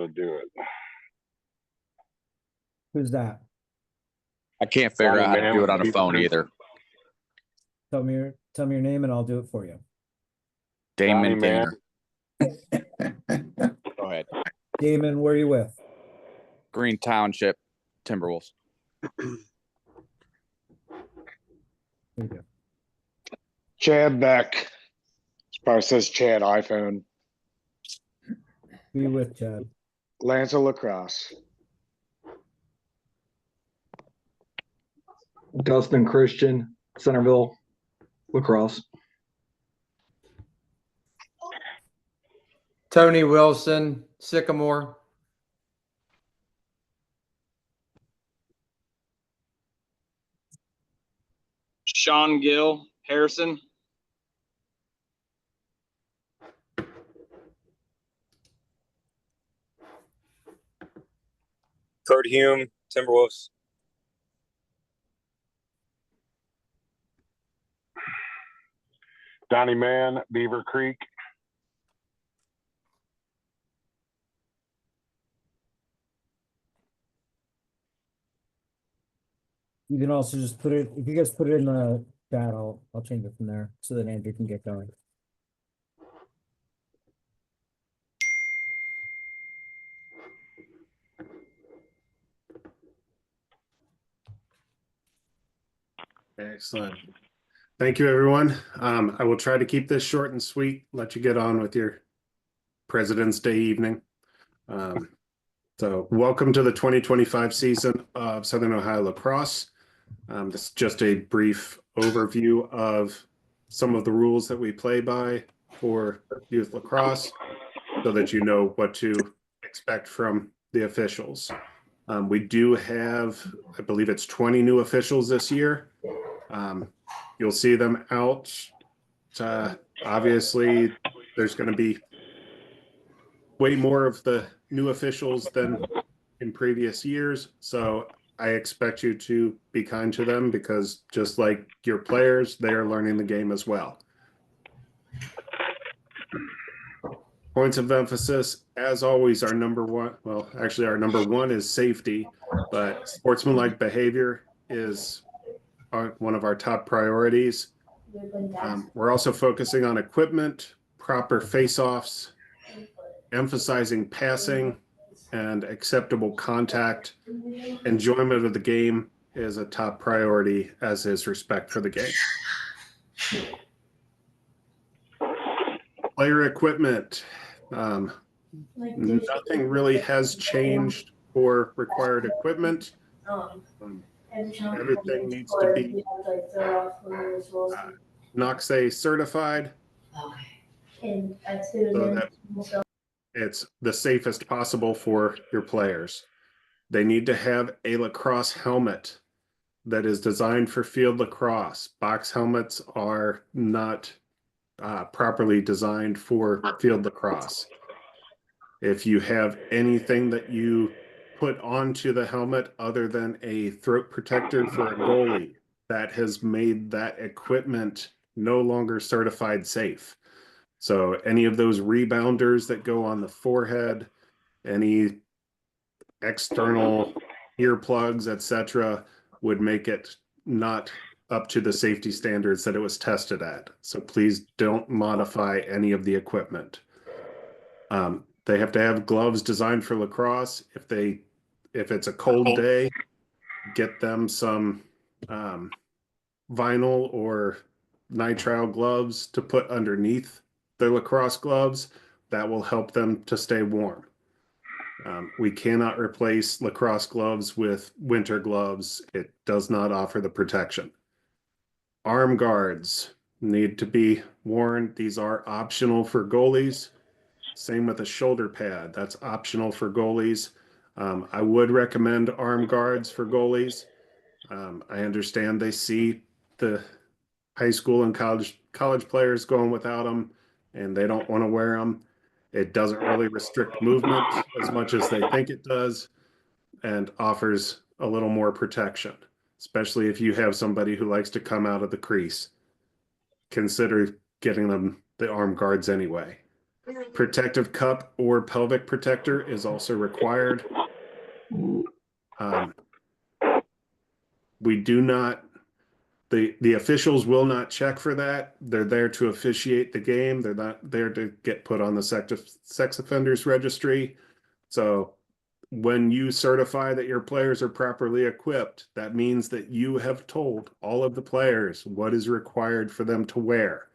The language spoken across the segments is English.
to do it. Who's that? I can't figure out how to do it on a phone either. Tell me your name and I'll do it for you. Damon Gainer. Go ahead. Damon, where are you with? Green Township Timberwolves. There you go. Chad Beck. It probably says Chad iPhone. Who you with, Chad? Lanza Lacrosse. Dustin Christian, Centerville, Lacrosse. Tony Wilson, Sycamore. Sean Gill, Harrison. Kurt Hume, Timberwolves. Donnie Mann, Beaver Creek. You can also just put it, if you guys put it in the chat, I'll change it from there so that Andrew can get going. Excellent. Thank you, everyone. I will try to keep this short and sweet, let you get on with your President's Day evening. So welcome to the 2025 season of Southern Ohio Lacrosse. This is just a brief overview of some of the rules that we play by for youth lacrosse so that you know what to expect from the officials. We do have, I believe it's 20 new officials this year. You'll see them out. Obviously, there's going to be way more of the new officials than in previous years. So I expect you to be kind to them because just like your players, they are learning the game as well. Points of emphasis, as always, our number one is safety, but sportsmanlike behavior is one of our top priorities. We're also focusing on equipment, proper face-offs, emphasizing passing and acceptable contact. Enjoyment of the game is a top priority, as is respect for the game. Player equipment. Nothing really has changed for required equipment. Everything needs to be NOCSA certified so that it's the safest possible for your players. They need to have a lacrosse helmet that is designed for field lacrosse. Box helmets are not properly designed for field lacrosse. If you have anything that you put onto the helmet other than a throat protector for a goalie, that has made that equipment no longer certified safe. So any of those rebounders that go on the forehead, any external earplugs, etc., would make it not up to the safety standards that it was tested at. So please don't modify any of the equipment. They have to have gloves designed for lacrosse. If it's a cold day, get them some vinyl or nitrile gloves to put underneath their lacrosse gloves. That will help them to stay warm. We cannot replace lacrosse gloves with winter gloves. It does not offer the protection. Arm guards need to be worn. These are optional for goalies. Same with a shoulder pad. That's optional for goalies. I would recommend arm guards for goalies. I understand they see the high school and college players going without them, and they don't want to wear them. It doesn't really restrict movement as much as they think it does, and offers a little more protection, especially if you have somebody who likes to come out of the crease. Consider getting them the arm guards anyway. Protective cup or pelvic protector is also required. We do not, the officials will not check for that. They're there to officiate the game. They're not there to get put on the sex offenders registry. So when you certify that your players are properly equipped, that means that you have told all of the players what is required for them to wear,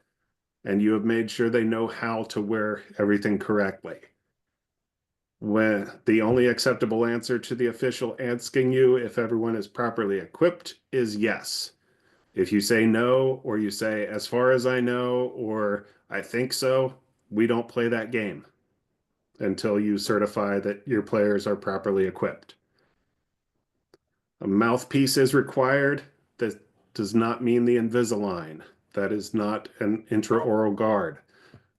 and you have made sure they know how to wear everything correctly. When the only acceptable answer to the official asking you if everyone is properly equipped is yes. If you say no, or you say, as far as I know, or I think so, we don't play that game until you certify that your players are properly equipped. A mouthpiece is required. That does not mean the Invisalign. That is not an intraoral guard.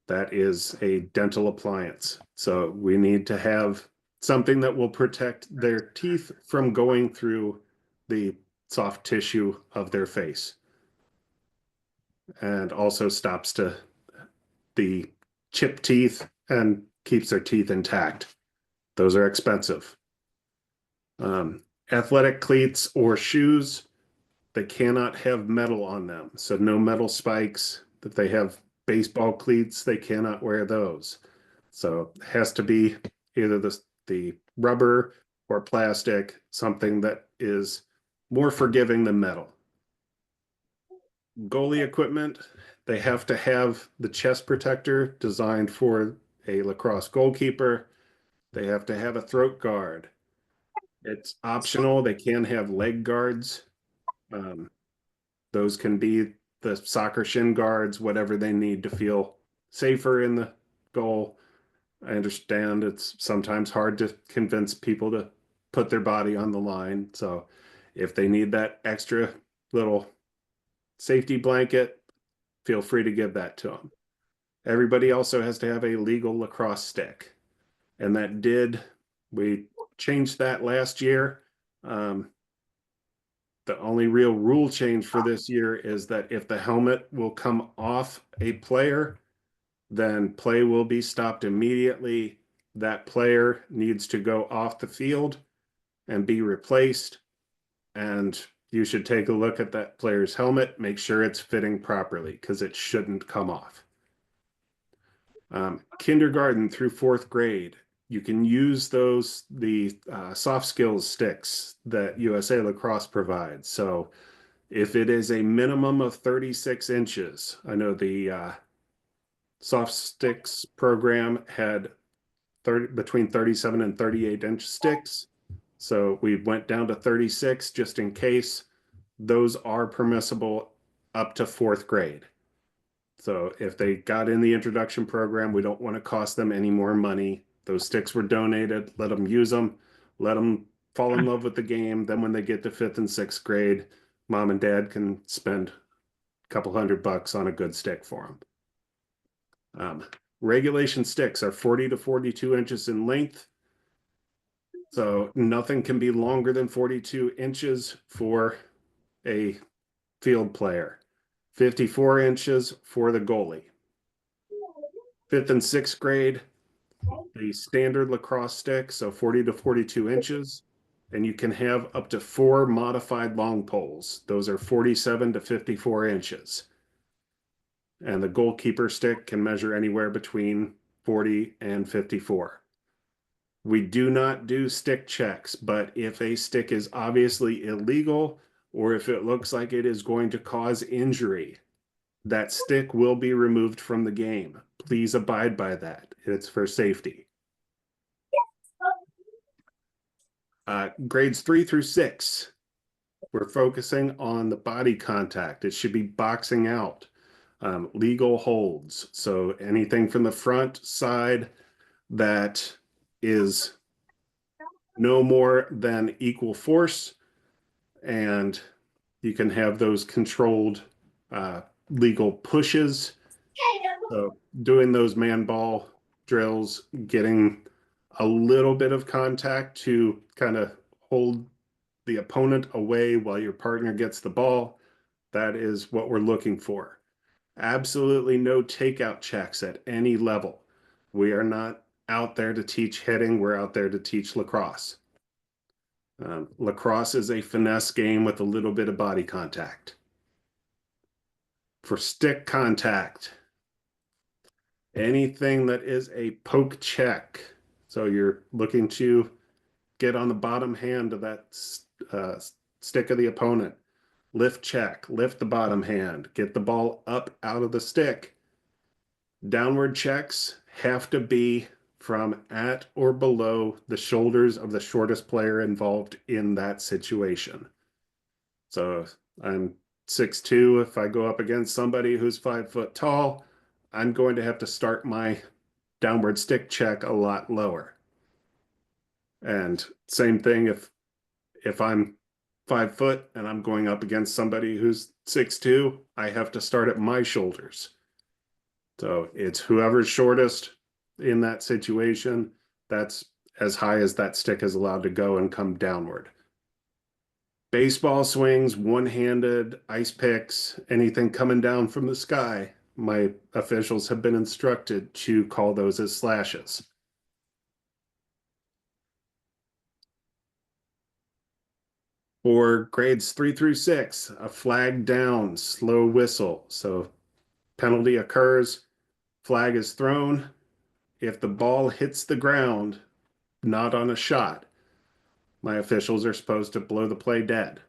That is a dental appliance. So we need to have something that will protect their teeth from going through the soft tissue of their face, and also stops to the chipped teeth and keeps their teeth intact. Those are expensive. Athletic cleats or shoes, they cannot have metal on them. So no metal spikes. If they have baseball cleats, they cannot wear those. So it has to be either the rubber or plastic, something that is more forgiving than metal. Goalie equipment, they have to have the chest protector designed for a lacrosse goalkeeper. They have to have a throat guard. It's optional. They can have leg guards. Those can be the soccer shin guards, whatever they need to feel safer in the goal. I understand it's sometimes hard to convince people to put their body on the line. So if they need that extra little safety blanket, feel free to give that to them. Everybody also has to have a legal lacrosse stick. And we changed that last year. The only real rule change for this year is that if the helmet will come off a player, then play will be stopped immediately. That player needs to go off the field and be replaced. And you should take a look at that player's helmet, make sure it's fitting properly, because it shouldn't come off. Kindergarten through 4th grade, you can use the soft skills sticks that USA Lacrosse provides. So if it is a minimum of 36 inches, I know the soft sticks program had between 37 and 38-inch sticks. So we went down to 36 just in case. Those are permissible up to 4th grade. So if they got in the introduction program, we don't want to cost them any more money. Those sticks were donated. Let them use them. Let them fall in love with the game. Then when they get to 5th and 6th grade, mom and dad can spend a couple $100 on a good stick for them. Regulation sticks are 40 to 42 inches in length. So nothing can be longer than 42 inches for a field player. 54 inches for the goalie. 5th and 6th grade, the standard lacrosse stick, so 40 to 42 inches, and you can have up to 4 modified long poles. Those are 47 to 54 inches. And the goalkeeper stick can measure anywhere between 40 and 54. We do not do stick checks, but if a stick is obviously illegal, or if it looks like it is going to cause injury, that stick will be removed from the game. Please abide by that. It's for safety. Grades 3 through 6, we're focusing on the body contact. It should be boxing out, legal holds. So anything from the front side that is no more than equal force, and you can have those controlled legal pushes. So doing those man ball drills, getting a little bit of contact to kind of hold the opponent away while your partner gets the ball, that is what we're looking for. Absolutely no takeout checks at any level. We are not out there to teach hitting. We're out there to teach lacrosse. Lacrosse is a finesse game with a little bit of body contact. For stick contact, anything that is a poke check, so you're looking to get on the bottom hand of that stick of the opponent, lift check, lift the bottom hand, get the ball up out of the stick. Downward checks have to be from at or below the shoulders of the shortest player involved in that situation. So I'm 6'2". If I go up against somebody who's 5 foot tall, I'm going to have to start my downward stick check a lot lower. And same thing if I'm 5 foot and I'm going up against somebody who's 6'2", I have to start at my shoulders. So it's whoever's shortest in that situation, that's as high as that stick is allowed to go and come downward. Baseball swings, one-handed, ice picks, anything coming down from the sky, my officials have been instructed to call those as slashes. For grades 3 through 6, a flag down, slow whistle. So penalty occurs, flag is thrown. If the ball hits the ground, not on a shot, my officials are supposed to blow the play dead.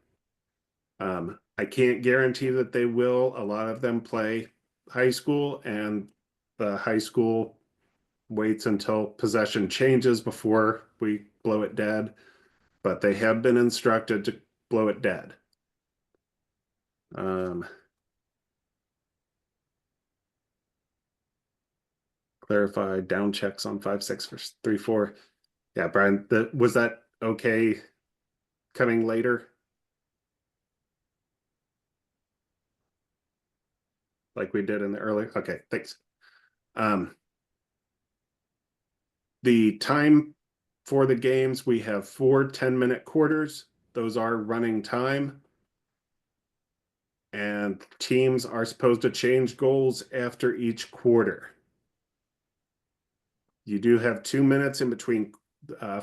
I can't guarantee that they will. A lot of them play high school, and the high school waits until possession changes before we blow it dead, but they have been instructed to blow it dead. Clarify down checks on 5-6 for 3-4. Yeah, Brian, was that okay coming later? Like we did in the earlier? Okay, thanks. The time for the games, we have 4 10-minute quarters. Those are running time. And teams are supposed to change goals after each quarter. You do have 2 minutes in between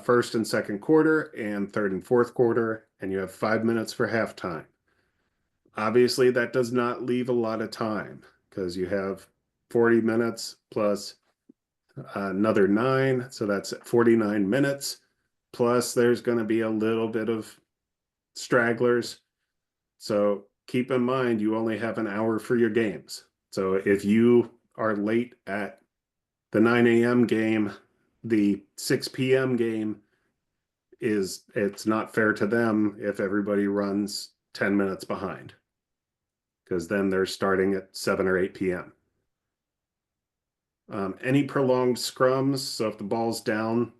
first and second quarter and third and fourth quarter, and you have 5 minutes for halftime. Obviously, that does not leave a lot of time because you have 40 minutes plus another 9, so that's 49 minutes. Plus, there's going to be a little bit of stragglers. So keep in mind, you only have an hour for your games. So if you are late at the 9 a.m. game, the 6 p.m. game it's not fair to them if everybody runs 10 minutes behind, because then they're starting at 7 or 8 p.m. Any prolonged scrums, so if the ball's down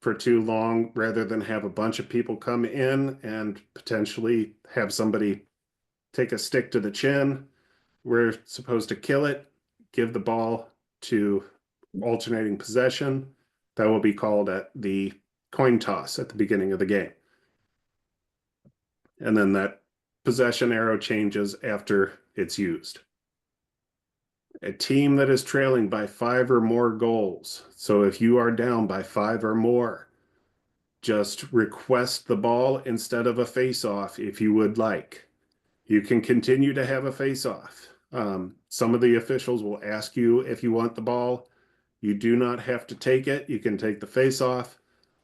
for too long, rather than have a bunch of people come in and potentially have somebody take a stick to the chin, we're supposed to kill it, give the ball to alternating possession. That will be called at the coin toss at the beginning of the game. And then that possession arrow changes after it's used. A team that is trailing by 5 or more goals. So if you are down by 5 or more, just request the ball instead of a face-off if you would like. You can continue to have a face-off. Some of the officials will ask you if you want the ball. You do not have to take it. You can take the face-off.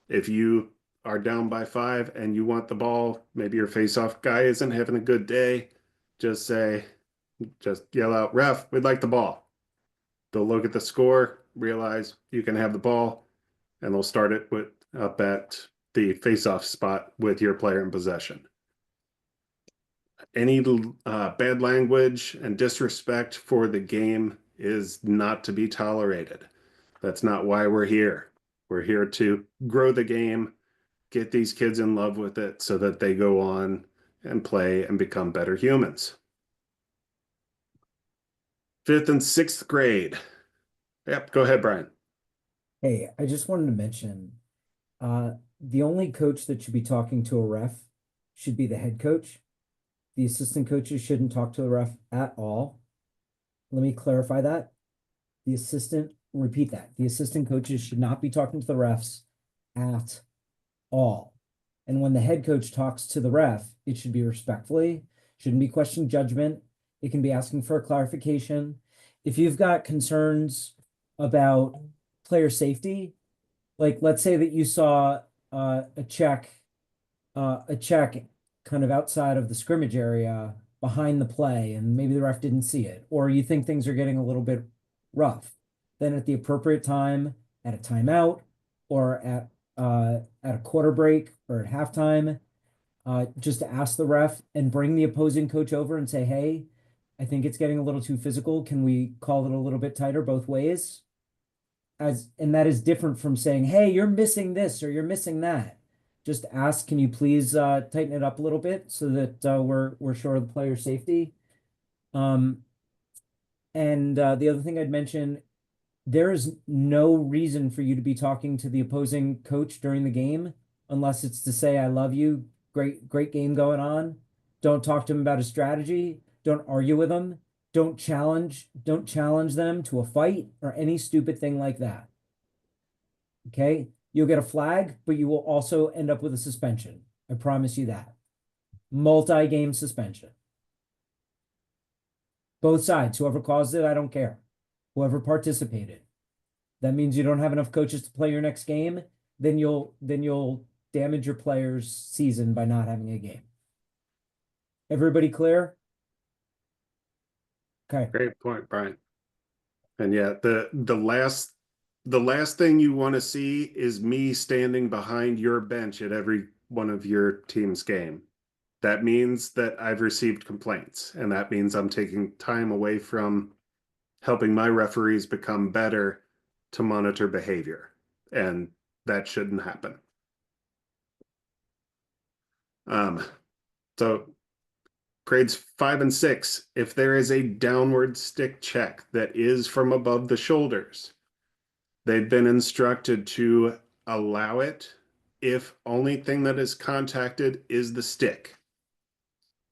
If you are down by 5 and you want the ball, maybe your face-off guy isn't having a good day, just yell out, "Ref, we'd like the ball." They'll look at the score, realize you can have the ball, and they'll start it up at the face-off spot with your player in possession. Any bad language and disrespect for the game is not to be tolerated. That's not why we're here. We're here to grow the game, get these kids in love with it so that they go on and play and become better humans. 5th and 6th grade. Yep, go ahead, Brian. Hey, I just wanted to mention, the only coach that should be talking to a ref should be the head coach. The assistant coaches shouldn't talk to the ref at all. Let me clarify that. The assistant repeat that. The assistant coaches should not be talking to the refs at all. And when the head coach talks to the ref, it should be respectfully, shouldn't be questioning judgment. It can be asking for a clarification. If you've got concerns about player safety, like let's say that you saw a check kind of outside of the scrimmage area behind the play, and maybe the ref didn't see it, or you think things are getting a little bit rough, then at the appropriate time, at a timeout, or at a quarter break or at halftime, just to ask the ref and bring the opposing coach over and say, hey, I think it's getting a little too physical. Can we call it a little bit tighter both ways? And that is different from saying, hey, you're missing this or you're missing that. Just ask, can you please tighten it up a little bit so that we're sure of the player's safety. And the other thing I'd mention, there is no reason for you to be talking to the opposing coach during the game unless it's to say, I love you, great game going on. Don't talk to him about his strategy. Don't argue with him. Don't challenge them to a fight or any stupid thing like that. Okay? You'll get a flag, but you will also end up with a suspension. I promise you that. Multi-game suspension. Both sides, whoever caused it, I don't care. Whoever participated. That means you don't have enough coaches to play your next game, then you'll damage your player's season by not having a game. Everybody clear? Okay. Great point, Brian. And yeah, the last thing you want to see is me standing behind your bench at every one of your team's game. That means that I've received complaints, and that means I'm taking time away from helping my referees become better to monitor behavior, and that shouldn't happen. So grades 5 and 6, if there is a downward stick check that is from above the shoulders, they've been instructed to allow it if only thing that is contacted is the stick.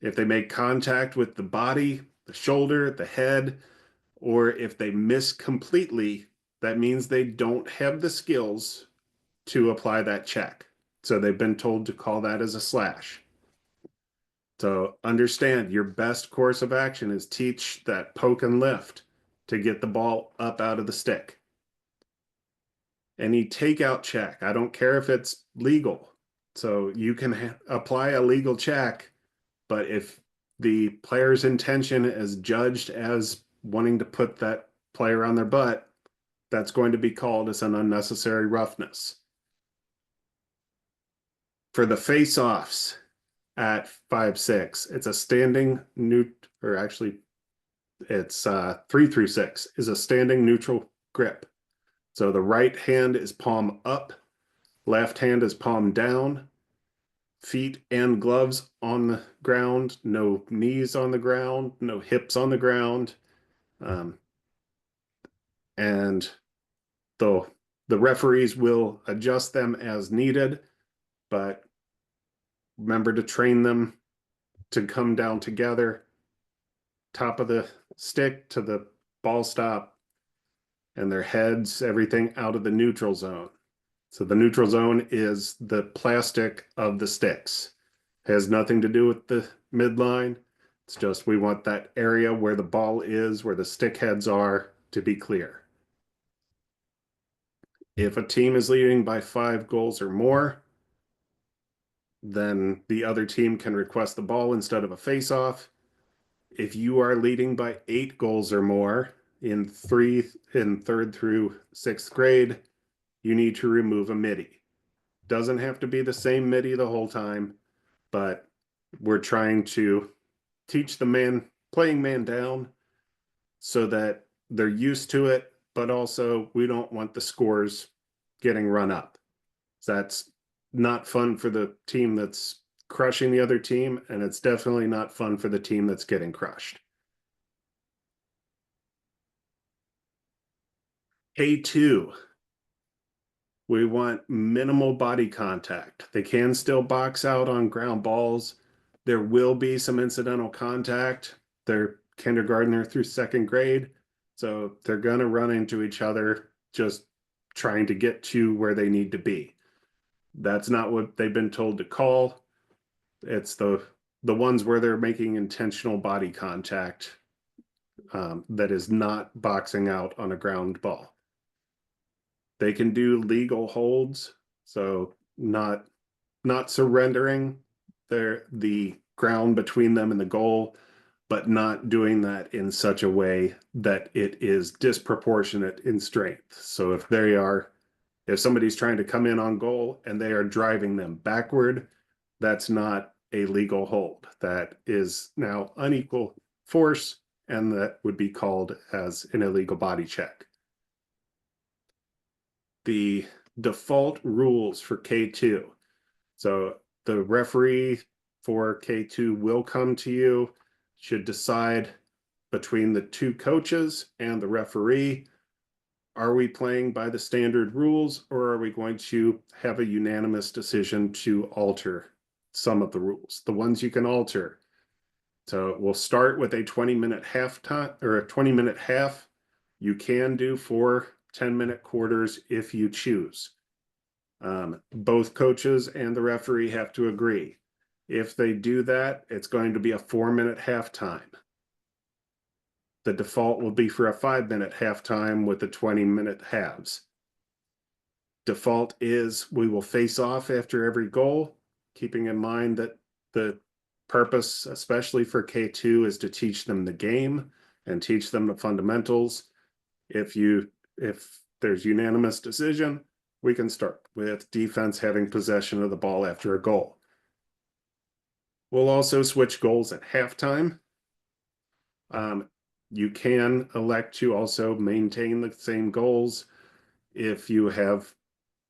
If they make contact with the body, the shoulder, the head, or if they miss completely, that means they don't have the skills to apply that check. So they've been told to call that as a slash. So understand your best course of action is teach that poke and lift to get the ball up out of the stick. Any takeout check, I don't care if it's legal. So you can apply a legal check, but if the player's intention is judged as wanting to put that player on their butt, that's going to be called as an unnecessary roughness. For the face-offs at 5-6, it's a standing or actually it's 3 through 6 is a standing neutral grip. So the right hand is palm up, left hand is palm down, feet and gloves on the ground, no knees on the ground, no hips on the ground. And the referees will adjust them as needed, but remember to train them to come down together, top of the stick to the ball stop, and their heads, everything out of the neutral zone. So the neutral zone is the plastic of the sticks. It has nothing to do with the midline. It's just we want that area where the ball is, where the stick heads are, to be clear. If a team is leading by 5 goals or more, then the other team can request the ball instead of a face-off. If you are leading by 8 goals or more in 3rd through 6th grade, you need to remove a midi. Doesn't have to be the same midi the whole time, but we're trying to teach the playing man down so that they're used to it, but also we don't want the scores getting run up. That's not fun for the team that's crushing the other team, and it's definitely not fun for the team that's getting crushed. K2, we want minimal body contact. They can still box out on ground balls. There will be some incidental contact. They're kindergartner through 2nd grade, So they're going to run into each other just trying to get to where they need to be. That's not what they've been told to call. It's the ones where they're making intentional body contact that is not boxing out on a ground ball. They can do legal holds, so not surrendering the ground between them and the goal, but not doing that in such a way that it is disproportionate in strength. So if somebody's trying to come in on goal and they are driving them backward, that's not a legal hold. That is now unequal force, and that would be called as an illegal body check. The default rules for K2. So the referee for K2 will come to you, should decide between the two coaches and the referee, are we playing by the standard rules, or are we going to have a unanimous decision to alter some of the rules, the ones you can alter? So we'll start with a 20-minute half time, or a 20-minute half. You can do 4 10-minute quarters if you choose. Both coaches and the referee have to agree. If they do that, it's going to be a 4-minute halftime. The default will be for a 5-minute halftime with the 20-minute halves. Default is we will face off after every goal, keeping in mind that the purpose, especially for K2, is to teach them the game and teach them the fundamentals. If there's unanimous decision, we can start with defense having possession of the ball after a goal. We'll also switch goals at halftime. You can elect to also maintain the same goals. If you have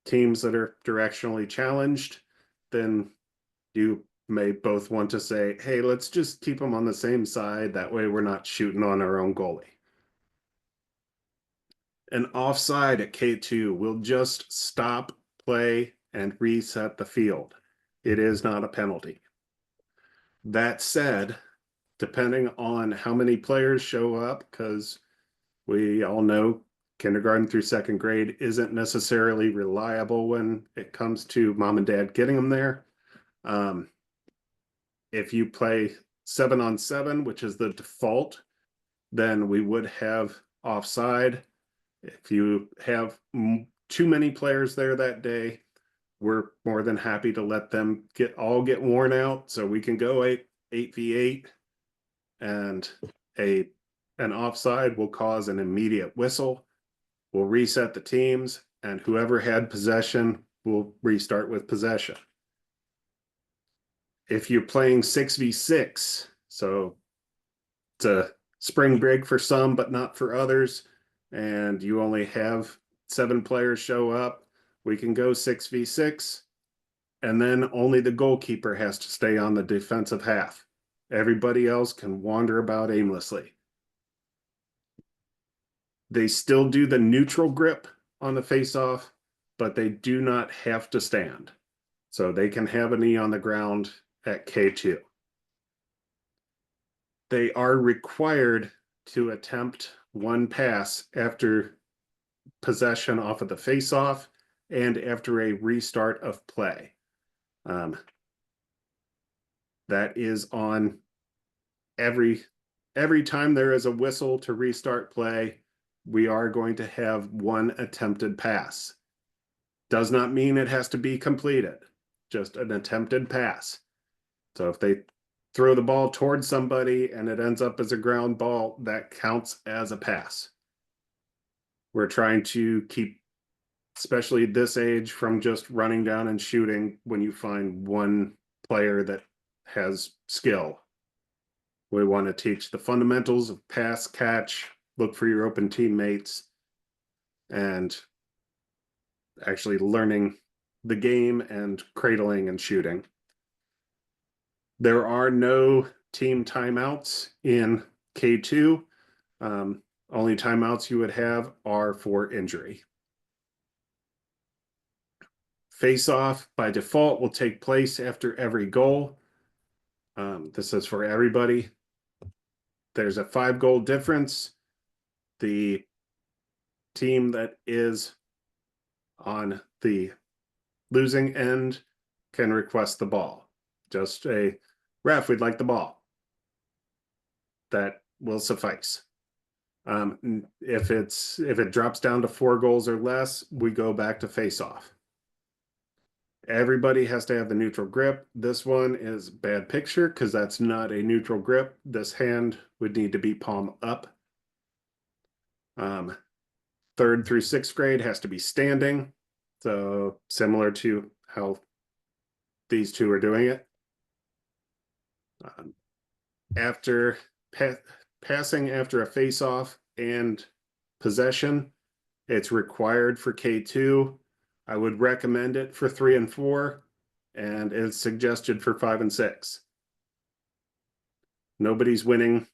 teams that are directionally challenged, then you may both want to say, hey, let's just keep them on the same side. That way we're not shooting on our own goalie. An offside at K2 will just stop play and reset the field. It is not a penalty. That said, depending on how many players show up, because we all know kindergarten through second grade isn't necessarily reliable when it comes to mom and dad getting them there. If you play 7-on-7, which is the default, then we would have offside. If you have too many players there that day, we're more than happy to let them get worn out, so we can go 8v8, and an offside will cause an immediate whistle. We'll reset the teams, and whoever had possession will restart with possession. If you're playing 6v6, so it's a spring break for some, but not for others, and you only have 7 players show up, we can go 6v6, and then only the goalkeeper has to stay on the defensive half. Everybody else can wander about aimlessly. They still do the neutral grip on the face-off, but they do not have to stand. So they can have a knee on the ground at K2. They are required to attempt one pass after possession off of the face-off and after a restart of play. That is on every time there is a whistle to restart play, we are going to have one attempted pass. Does not mean it has to be completed, just an attempted pass. So if they throw the ball towards somebody and it ends up as a ground ball, that counts as a pass. We're trying to keep, especially this age, from just running down and shooting when you find one player that has skill. We want to teach the fundamentals of pass, catch, look for your open teammates, and actually learning the game and cradling and shooting. There are no team timeouts in K2. Only timeouts you would have are for injury. Face-off by default will take place after every goal. This is for everybody. There's a 5-goal difference. the team that is on the losing end can request the ball. Just a ref, we'd like the ball. That will suffice. If it drops down to 4 goals or less, we go back to face off. Everybody has to have the neutral grip. This one is bad picture because that's not a neutral grip. This hand would need to be palm up. 3rd through 6th grade has to be standing. So similar to how these two are doing it. After passing after a face-off and possession, it's required for K2. I would recommend it for 3 and 4, and it's suggested for 5 and 6. Nobody's winning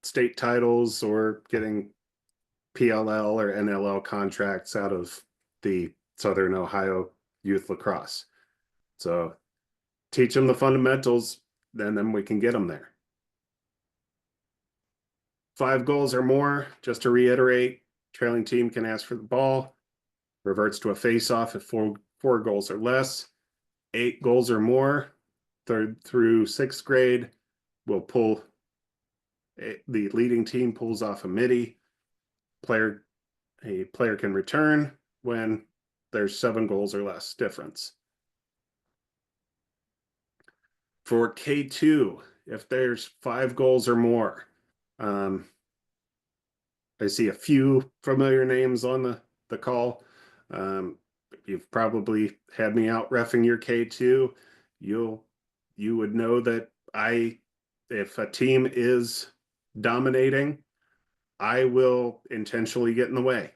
state titles or getting PLL or NLL contracts out of the Southern Ohio Youth Lacrosse. So teach them the fundamentals, then we can get them there. 5 goals or more, just to reiterate, trailing team can ask for the ball, reverts to a face-off if 4 goals or less. 8 goals or more, 3rd through 6th grade, will pull, the leading team pulls off a midi. A player can return when there's 7 goals or less difference. For K2, if there's 5 goals or more, I see a few familiar names on the call. You've probably had me out reffing your K2. You would know that if a team is dominating, I will intentionally get in the way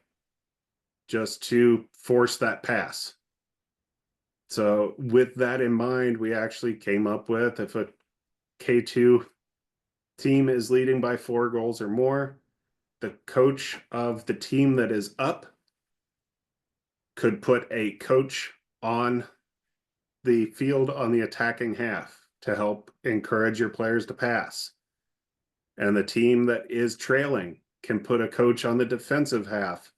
just to force that pass. So with that in mind, we actually came up with, if a K2 team is leading by 4 goals or more, the coach of the team that is up could put a coach on the field on the attacking half to help encourage your players to pass. And the team that is trailing can put a coach on the defensive half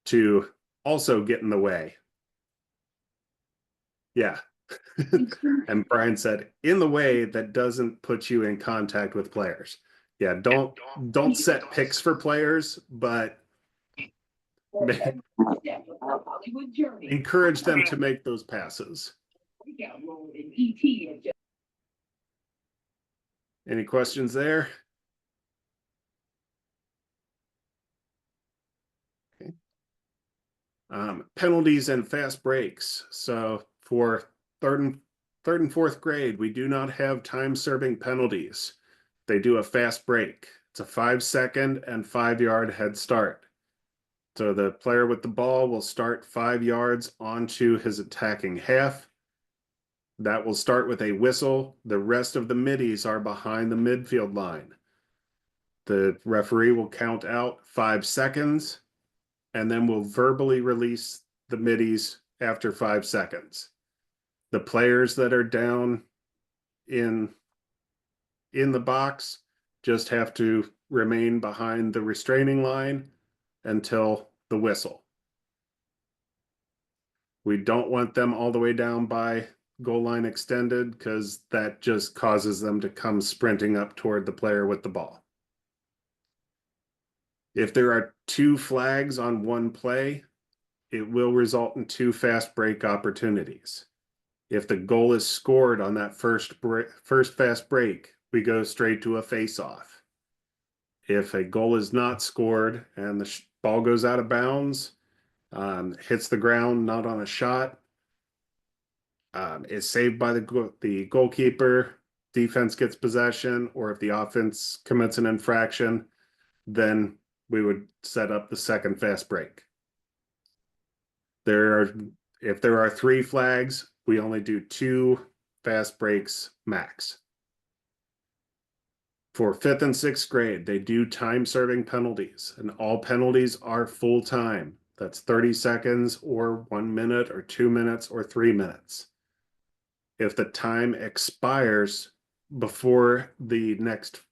to also get in the way. Yeah. And Brian said, in the way that doesn't put you in contact with players. Yeah, don't set picks for players, but encourage them to make those passes. Any questions there? Okay. Penalties and fast breaks. So for third and 4th grade, we do not have time-serving penalties. They do a fast break. It's a 5-second and 5-yard head start. So the player with the ball will start 5 yards onto his attacking half. That will start with a whistle. The rest of the middies are behind the midfield line. The referee will count out 5 seconds and then will verbally release the middies after 5 seconds. The players that are down in the box just have to remain behind the restraining line until the whistle. We don't want them all the way down by goal line extended because that just causes them to come sprinting up toward the player with the ball. If there are 2 flags on one play, it will result in 2 fast break opportunities. If the goal is scored on that first fast break, we go straight to a face-off. If a goal is not scored and the ball goes out of bounds, hits the ground, not on a shot, is saved by the goalkeeper, defense gets possession, or if the offense commits an infraction, then we would set up the second fast break. If there are 3 flags, we only do 2 fast breaks max. For 5th and 6th grade, they do time-serving penalties, and all penalties are full time. That's 30 seconds or 1 minute or 2 minutes or 3 minutes. If the time expires before the next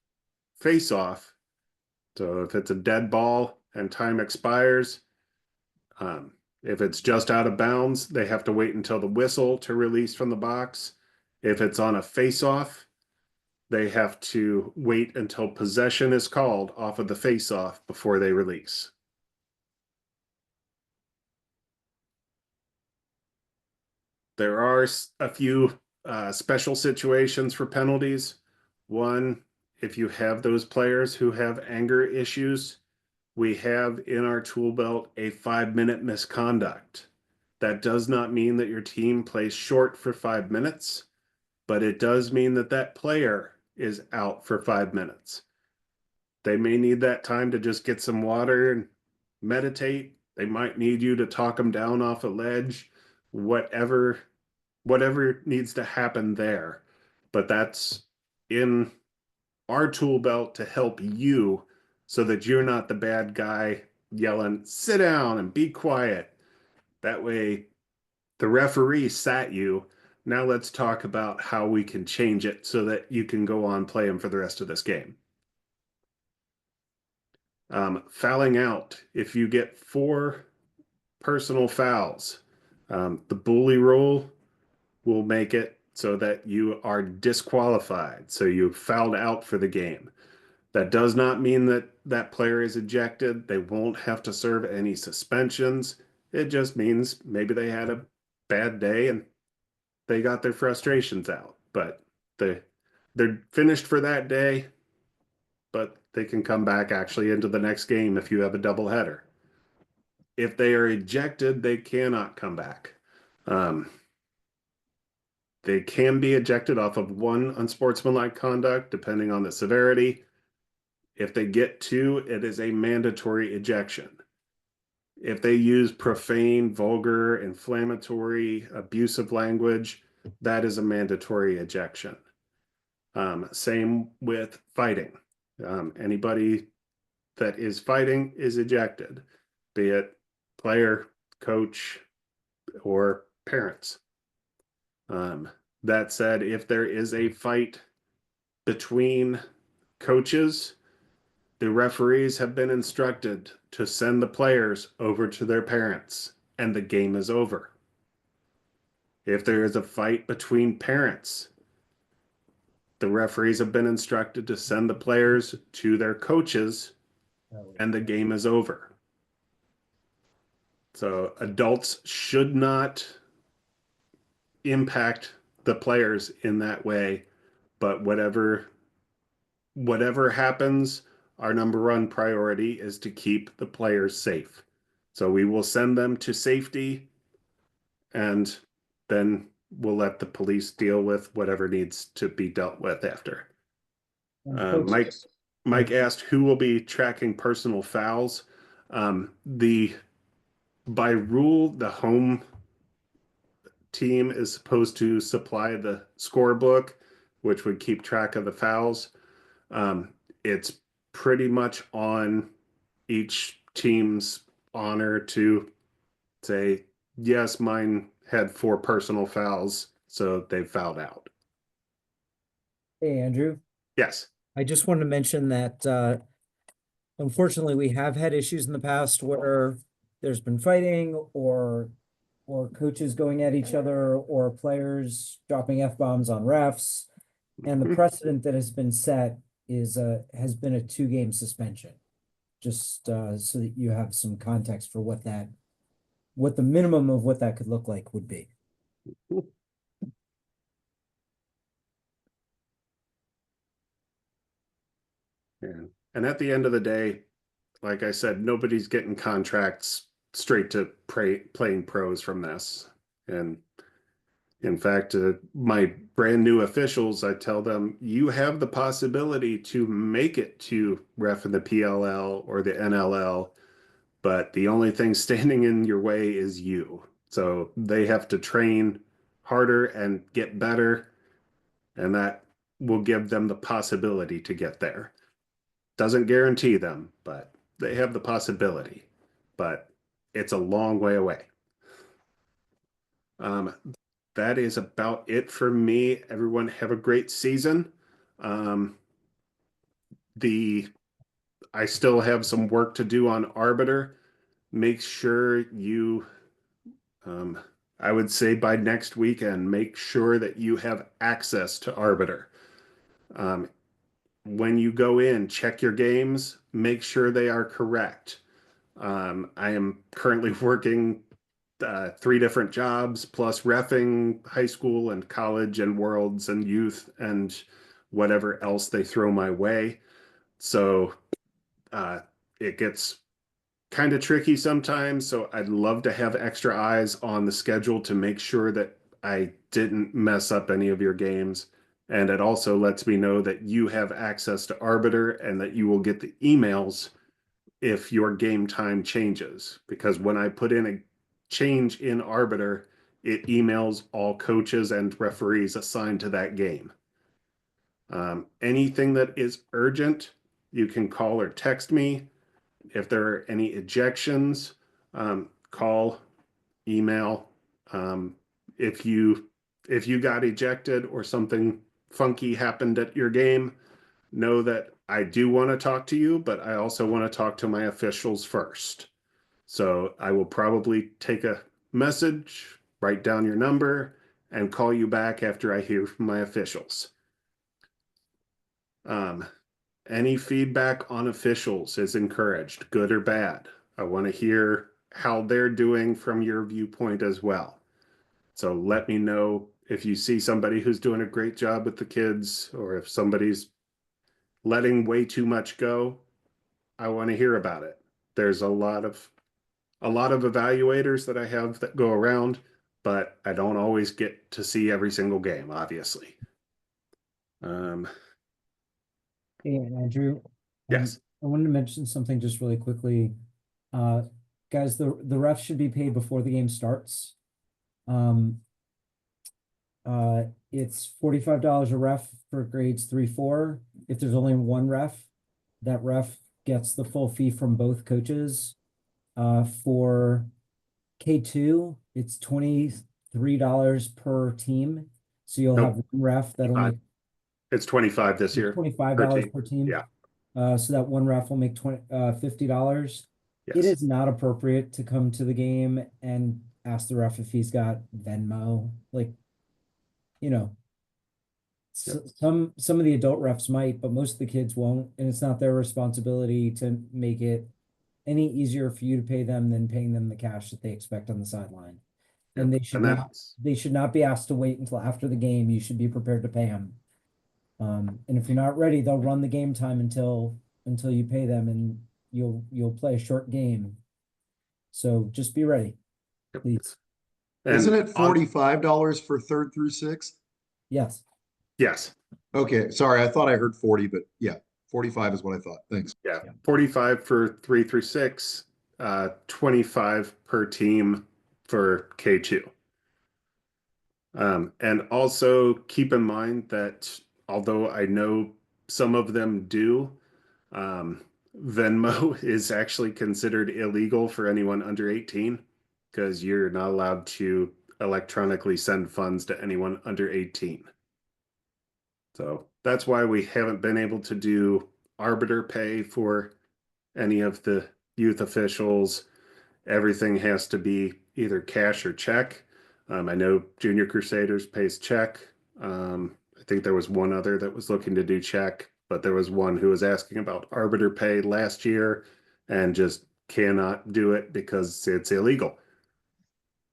face-off, So if it's a dead ball and time expires, if it's just out of bounds, they have to wait until the whistle to release from the box. If it's on a face-off, they have to wait until possession is called off of the face-off before they release. There are a few special situations for penalties. One, if you have those players who have anger issues, we have in our tool belt a 5-minute misconduct. That does not mean that your team plays short for 5 minutes, but it does mean that that player is out for 5 minutes. They may need that time to just get some water and meditate. They might need you to talk them down off a ledge, whatever needs to happen there. But that's in our tool belt to help you so that you're not the bad guy yelling, sit down and be quiet. That way the referee sat you. Now let's talk about how we can change it so that you can go on playing for the rest of this game. Fouling out. If you get 4 personal fouls, the bully rule will make it so that you are disqualified. So you fouled out for the game. That does not mean that that player is ejected. They won't have to serve any suspensions. It just means maybe they had a bad day and they got their frustrations out. But they're finished for that day, but they can come back actually into the next game if you have a doubleheader. If they are ejected, they cannot come back. They can be ejected off of 1 unsportsmanlike conduct, depending on the severity. If they get 2, it is a mandatory ejection. If they use profane, vulgar, inflammatory, abusive language, that is a mandatory ejection. Same with fighting. Anybody that is fighting is ejected, be it player, coach, or parents. That said, if there is a fight between coaches, the referees have been instructed to send the players over to their parents, and the game is over. If there is a fight between parents, the referees have been instructed to send the players to their coaches, and the game is over. So adults should not impact the players in that way, but whatever happens, our number 1 priority is to keep the players safe. So we will send them to safety, and then we'll let the police deal with whatever needs to be dealt with after. Mike asked who will be tracking personal fouls. By rule, the home team is supposed to supply the scorebook, which would keep track of the fouls. It's pretty much on each team's honor to say, yes, mine had 4 personal fouls, so they fouled out. Hey, Andrew. Yes. I just wanted to mention that unfortunately we have had issues in the past where there's been fighting or coaches going at each other or players dropping F-bombs on refs. And the precedent that has been set has been a 2-game suspension. Just so that you have some context for what the minimum of what that could look like would be. Yeah. And at the end of the day, like I said, nobody's getting contracts straight to playing pros from this. And in fact, my brand new officials, I tell them, you have the possibility to make it to ref in the PLL or the NLL, but the only thing standing in your way is you. So they have to train harder and get better, and that will give them the possibility to get there. Doesn't guarantee them, but they have the possibility. But it's a long way away. That is about it for me. Everyone have a great season. The I still have some work to do on Arbiter. Make sure you, I would say by next weekend, make sure that you have access to Arbiter. When you go in, check your games, make sure they are correct. I am currently working 3 different jobs plus reffing high school and college and worlds and youth and whatever else they throw my way. So it gets kind of tricky sometimes. So I'd love to have extra eyes on the schedule to make sure that I didn't mess up any of your games. And it also lets me know that you have access to Arbiter and that you will get the emails if your game time changes. Because when I put in a change in Arbiter, it emails all coaches and referees assigned to that game. Anything that is urgent, you can call or text me. If there are any ejections, call, email. If you got ejected or something funky happened at your game, know that I do want to talk to you, but I also want to talk to my officials first. So I will probably take a message, write down your number, and call you back after I hear from my officials. Any feedback on officials is encouraged, good or bad. I want to hear how they're doing from your viewpoint as well. So let me know if you see somebody who's doing a great job with the kids, or if somebody's letting way too much go. I want to hear about it. There's a lot of evaluators that I have that go around, but I don't always get to see every single game, obviously. Hey, Andrew. Yes. I wanted to mention something just really quickly. Guys, the refs should be paid before the game starts. It's $45 a ref for grades 3, 4. If there's only one ref, that ref gets the full fee from both coaches. For K2, it's $23 per team. So you'll have one ref that'll make It's 25 this year. $25 per team. Yeah. So that one ref will make $50. Yes. It is not appropriate to come to the game and ask the ref if he's got Venmo. Like, you know, some of the adult refs might, but most of the kids won't, and it's not their responsibility to make it any easier for you to pay them than paying them the cash that they expect on the sideline. And they should not be asked to wait until after the game. You should be prepared to pay them. And if you're not ready, they'll run the game time until you pay them, and you'll play a short game. So just be ready, please. Isn't it $45 for 3rd through 6th? Yes. Yes. Okay, sorry, I thought I heard 40, but yeah, 45 is what I thought. Thanks. Yeah. 45 for 3 through 6, 25 per team for K2. And also keep in mind that although I know some of them do, Venmo is actually considered illegal for anyone under 18 because you're not allowed to electronically send funds to anyone under 18. So that's why we haven't been able to do Arbiter pay for any of the youth officials. Everything has to be either cash or check. I know Junior Crusaders pays check. I think there was one other that was looking to do check, but there was one who was asking about Arbiter pay last year and just cannot do it because it's illegal.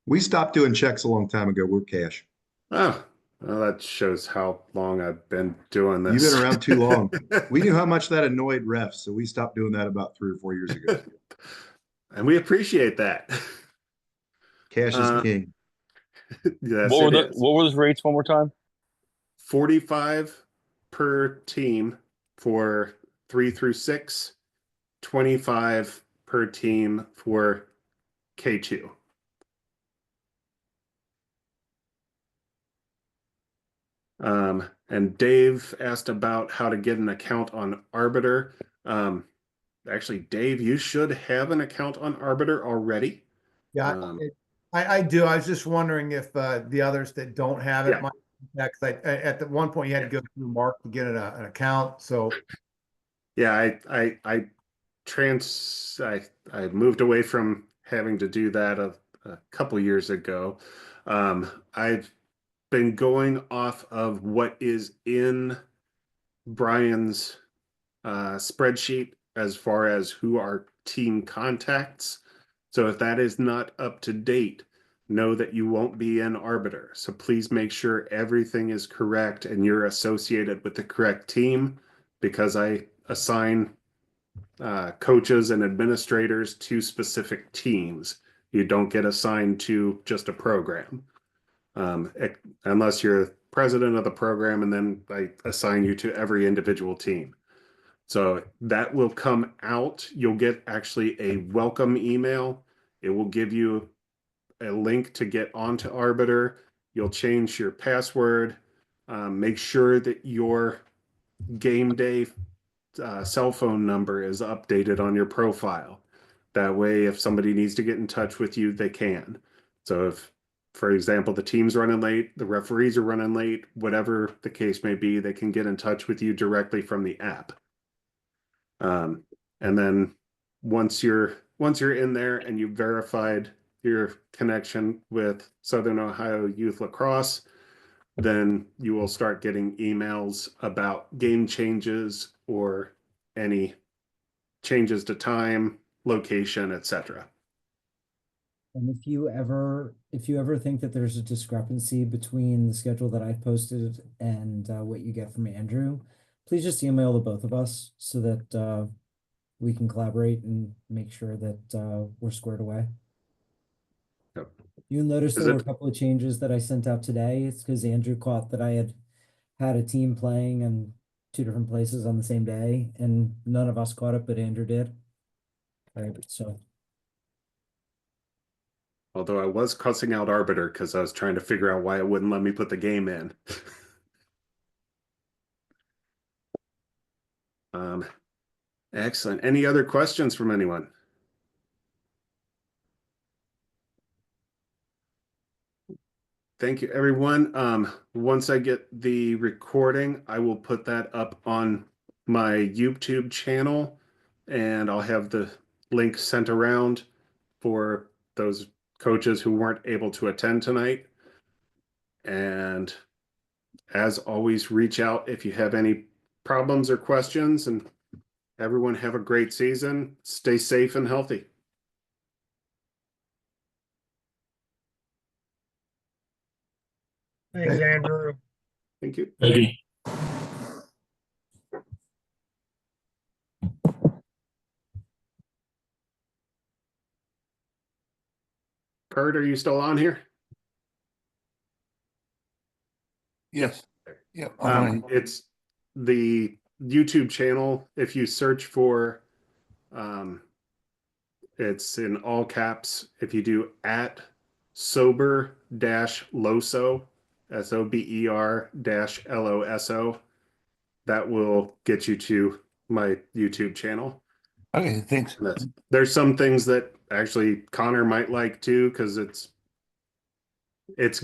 We stopped doing checks a long time ago. We're cash. Oh, well, that shows how long I've been doing this. You've been around too long. We knew how much that annoyed refs, so we stopped doing that about 3 or 4 years ago. And we appreciate that. Cash is king. Yes, what were those rates one more time? 45 per team for 3 through 6, 25 per team for K2. And Dave asked about how to get an account on Arbiter. Actually, Dave, you should have an account on Arbiter already. Yeah, I do. I was just wondering if the others that don't have it might. Because at one point you had to go through Mark to get an account. So yeah, I I moved away from having to do that a couple years ago. I've been going off of what is in Brian's spreadsheet as far as who are team contacts. So if that is not up to date, know that you won't be an arbiter. So please make sure everything is correct and you're associated with the correct team, because I assign coaches and administrators to specific teams. You don't get assigned to just a program, unless you're president of the program, and then I assign you to every individual team. So that will come out. You'll get actually a welcome email. It will give you a link to get onto Arbiter. You'll change your password. Make sure that your game day cell phone number is updated on your profile. That way, if somebody needs to get in touch with you, they can. So if, for example, the team's running late, the referees are running late, whatever the case may be, they can get in touch with you directly from the app. And then once you're in there and you've verified your connection with Southern Ohio Youth Lacrosse, then you will start getting emails about game changes or any changes to time, location, etc. And if you ever think that there's a discrepancy between the schedule that I've posted and what you get from Andrew, please just email the both of us so that we can collaborate and make sure that we're squared away. Yep. You'll notice there were a couple of changes that I sent out today. It's because Andrew caught that I had a team playing in 2 different places on the same day, and none of us caught it, but Andrew did. All right, so. Although I was cussing out Arbiter because I was trying to figure out why it wouldn't let me put the game in. Excellent. Any other questions from anyone? Thank you, everyone. Once I get the recording, I will put that up on my YouTube channel, and I'll have the link sent around for those coaches who weren't able to attend tonight. And as always, reach out if you have any problems or questions, and everyone have a great season. Stay safe and healthy. Thanks, Andrew. Thank you. Thank you. Kurt, are you still on here? Yes. Yeah. It's the YouTube channel. If you search for, it's in all caps. If you do @sober-loso, SOBER-LOSO, that will get you to my YouTube channel. Okay, thanks. There's some things that actually Connor might like too, because it's